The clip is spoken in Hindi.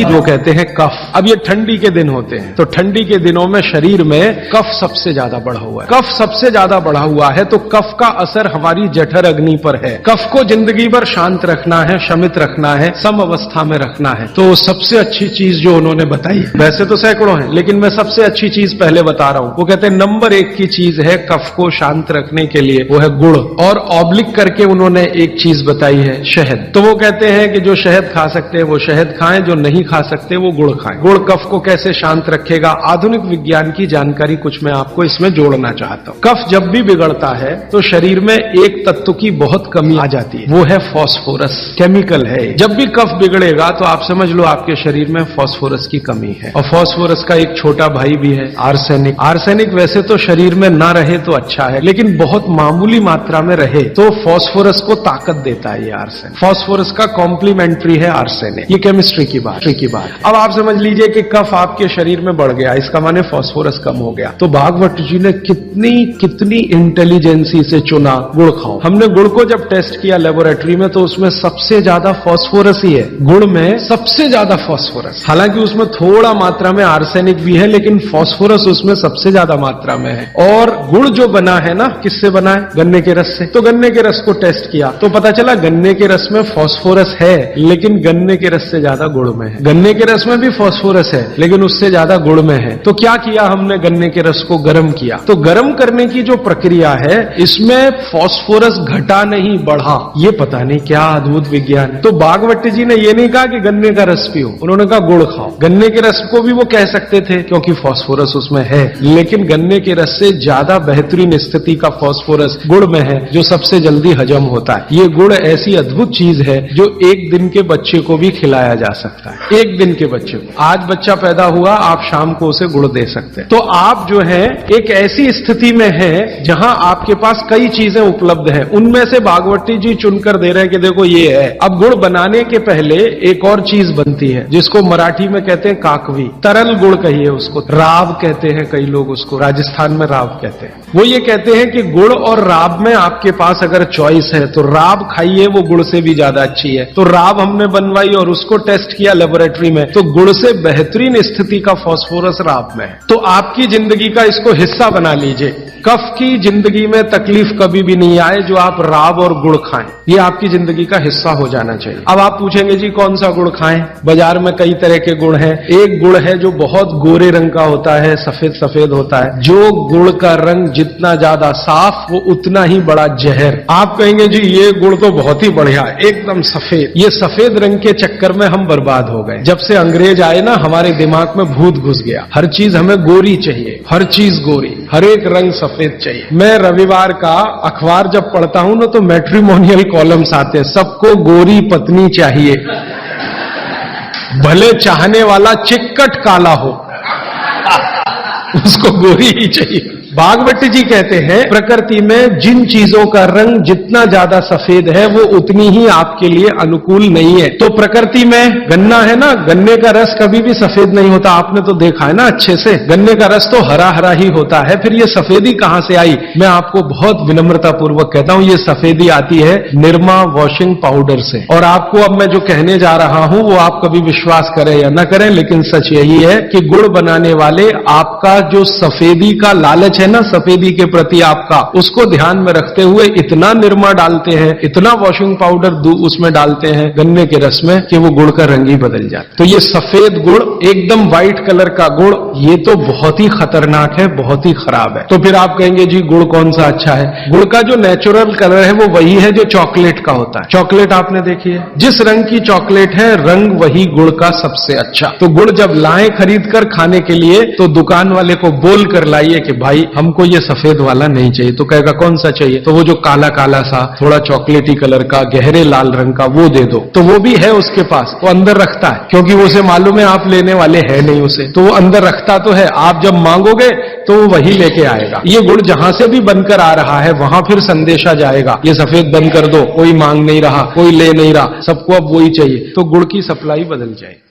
जो कहते हैं कफ। अब ये ठंडी के दिन होते हैं, तो ठंडी के दिनों में शरीर में कफ सबसे ज्यादा बढ़ा हुआ है। कफ सबसे ज्यादा बढ़ा हुआ है तो कफ का असर हमारी जठर अग्नि पर है। कफ को जिंदगी भर शांत रखना है, शमित रखना है, सम अवस्था में रखना है। तो सबसे अच्छी चीज जो उन्होंने बताई, वैसे तो सैकड़ों है लेकिन मैं सबसे अच्छी चीज पहले बता रहा हूं। वो कहते हैं नंबर 1 की चीज है कफ को शांत रखने के लिए, वो है गुड़। और ऑब्लिक करके उन्होंने एक चीज बताई है, शहद। तो वो कहते हैं कि जो शहद खा सकते हैं वो शहद खाएं, जो नहीं खा सकते वो गुड़ खाएं। गुड़ कफ को कैसे शांत रखेगा, आधुनिक विज्ञान की जानकारी कुछ मैं आपको इसमें जोड़ना चाहता हूं। कफ जब भी बिगड़ता है तो शरीर में एक तत्व की बहुत कमी आ जाती है, वो है फास्फोरस। केमिकल है। जब भी कफ बिगड़ेगा तो आप समझ लो आपके शरीर में फास्फोरस की कमी है। और फास्फोरस का एक छोटा भाई भी है, आर्सेनिक। आर्सेनिक वैसे तो शरीर में ना रहे तो अच्छा है, लेकिन बहुत मामूली मात्रा में रहे तो फास्फोरस को ताकत देता है ये आर्सेनिक। फास्फोरस का कॉम्प्लीमेंट्री है आर्सेनिक। ये केमिस्ट्री की बात। अब आप समझ लीजिए कि कफ आपके शरीर में बढ़ गया, इसका माने फास्फोरस कम हो गया। तो भागवत जी ने कितनी इंटेलिजेंसी से चुना, गुड़ खाओ। हमने गुड़ को जब टेस्ट किया लेबोरेटरी में तो उसमें सबसे ज्यादा फास्फोरस ही है। गुड़ में सबसे ज्यादा फास्फोरस, हालांकि उसमें थोड़ा मात्रा में आर्सेनिक भी है लेकिन फास्फोरस उसमें सबसे ज्यादा मात्रा में है। और गुड़ जो बना है ना, किससे बना है? गन्ने के रस से। तो गन्ने के रस को टेस्ट किया तो पता चला गन्ने के रस में फास्फोरस है लेकिन गन्ने के रस से ज्यादा गुड़ में है। गन्ने के रस में भी फास्फोरस है लेकिन उससे ज्यादा गुड़ में है। तो क्या किया हमने? गन्ने के रस को गर्म किया। तो गर्म करने की जो प्रक्रिया है इसमें फास्फोरस घटा नहीं बढ़ा। ये पता नहीं क्या अद्भुत विज्ञान है। तो भागवत जी ने ये नहीं कहा कि गन्ने का रस पियो, उन्होंने कहा गुड़ खाओ। गन्ने के रस को भी वो कह सकते थे क्योंकि फास्फोरस उसमें है, लेकिन गन्ने के रस से ज्यादा बेहतरीन स्थिति का फास्फोरस गुड़ में है जो सबसे जल्दी हजम होता है। ये गुड़ ऐसी अद्भुत चीज है जो 1 दिन के बच्चे को भी खिलाया जा सकता है। 1 दिन के बच्चे को, आज बच्चा पैदा हुआ, आप शाम को उसे गुड़ दे सकते हैं। तो आप जो है एक ऐसी स्थिति में है जहां आपके पास कई चीजें उपलब्ध हैं, उनमें से भागवती जी चुनकर दे रहे हैं कि देखो ये है। अब गुड़ बनाने के पहले एक और चीज बनती है जिसको मराठी में कहते हैं काकवी, तरल गुड़ कहिए उसको, राब कहते हैं कई लोग उसको, राजस्थान में राब कहते हैं। वो ये कहते हैं कि गुड़ और राब में आपके पास अगर चॉइस है तो राब खाइए, वो गुड़ से भी ज्यादा अच्छी है। तो राब हमने बनवाई और उसको टेस्ट किया लेबोरेटरी में, तो गुड़ से बेहतरीन स्थिति का फास्फोरस राब में है। तो आपकी जिंदगी का इसको हिस्सा बना लीजिए। कफ की जिंदगी में तकलीफ कभी भी नहीं आए जो आप राब और गुड़ खाएं, ये आपकी जिंदगी का हिस्सा हो जाना चाहिए। अब आप पूछेंगे जी कौन सा गुड़ खाएं? बाजार में कई तरह के गुड़ हैं। एक गुड़ है जो बहुत गोरे रंग का होता है, सफेद सफेद होता है। जो गुड़ का रंग जितना ज्यादा साफ वो उतना ही बड़ा जहर। आप कहेंगे जी ये गुड़ तो बहुत ही बढ़िया, एकदम सफेद। ये सफेद रंग के चक्कर में हम बर्बाद हो गए। जब से अंग्रेज आए ना हमारे दिमाग में भूत घुस गया, हर चीज हमें गोरी चाहिए, हर चीज गोरी, हर एक रंग सफेद चाहिए। मैं रविवार का अखबार जब पढ़ता हूं ना तो मैट्रिमोनियल कॉलम्स आते हैं, सबको गोरी पत्नी चाहिए, भले चाहने वाला चिक्कट काला हो उसको गोरी ही चाहिए। भागवत जी कहते हैं प्रकृति में जिन चीजों का रंग जितना ज्यादा सफेद है वो उतनी ही आपके लिए अनुकूल नहीं है। तो प्रकृति में गन्ना है ना, गन्ने का रस कभी भी सफेद नहीं होता, आपने तो देखा है ना अच्छे से। गन्ने का रस तो हरा हरा ही होता है। फिर ये सफेदी कहां से आई? मैं आपको बहुत विनम्रता पूर्वक कहता हूं, ये सफेदी आती है निरमा वॉशिंग पाउडर से। और आपको अब मैं जो कहने जा रहा हूं वो आप कभी विश्वास करें या न करें, लेकिन सच यही है कि गुड़ बनाने वाले आपका जो सफेदी का लालच है ना, सफेदी के प्रति आपका, उसको ध्यान में रखते हुए इतना निरमा डालते हैं, इतना वॉशिंग पाउडर उसमें डालते हैं गन्ने के रस में कि वो गुड़ का रंग ही बदल जाता है। तो ये सफेद गुड़, एकदम व्हाइट कलर का गुड़, ये तो बहुत ही खतरनाक है, बहुत ही खराब है। तो फिर आप कहेंगे जी गुड़ कौन सा अच्छा है? गुड़ का जो नेचुरल कलर है वो वही है जो चॉकलेट का होता है। चॉकलेट आपने देखी है, जिस रंग की चॉकलेट है रंग वही गुड़ का सबसे अच्छा। तो गुड़ जब लाएं खरीद कर खाने के लिए तो दुकान वाले को बोल कर लाइए कि भाई हमको ये सफेद वाला नहीं चाहिए। तो कहेगा कौन सा चाहिए? तो वो जो काला काला सा थोड़ा चॉकलेटी कलर का गहरे लाल रंग का वो दे दो। तो वो भी है उसके पास, वो अंदर रखता है क्योंकि उसे मालूम है आप लेने वाले हैं नहीं उसे, तो वो अंदर रखता तो है। आप जब मांगोगे तो वो वही लेके आएगा। ये गुड़ जहां से भी बनकर आ रहा है वहां फिर संदेशा जाएगा, ये सफेद बंद कर दो, कोई मांग नहीं रहा, कोई ले नहीं रहा, सबको अब वही चाहिए। तो गुड़ की सप्लाई बदल जाएगी।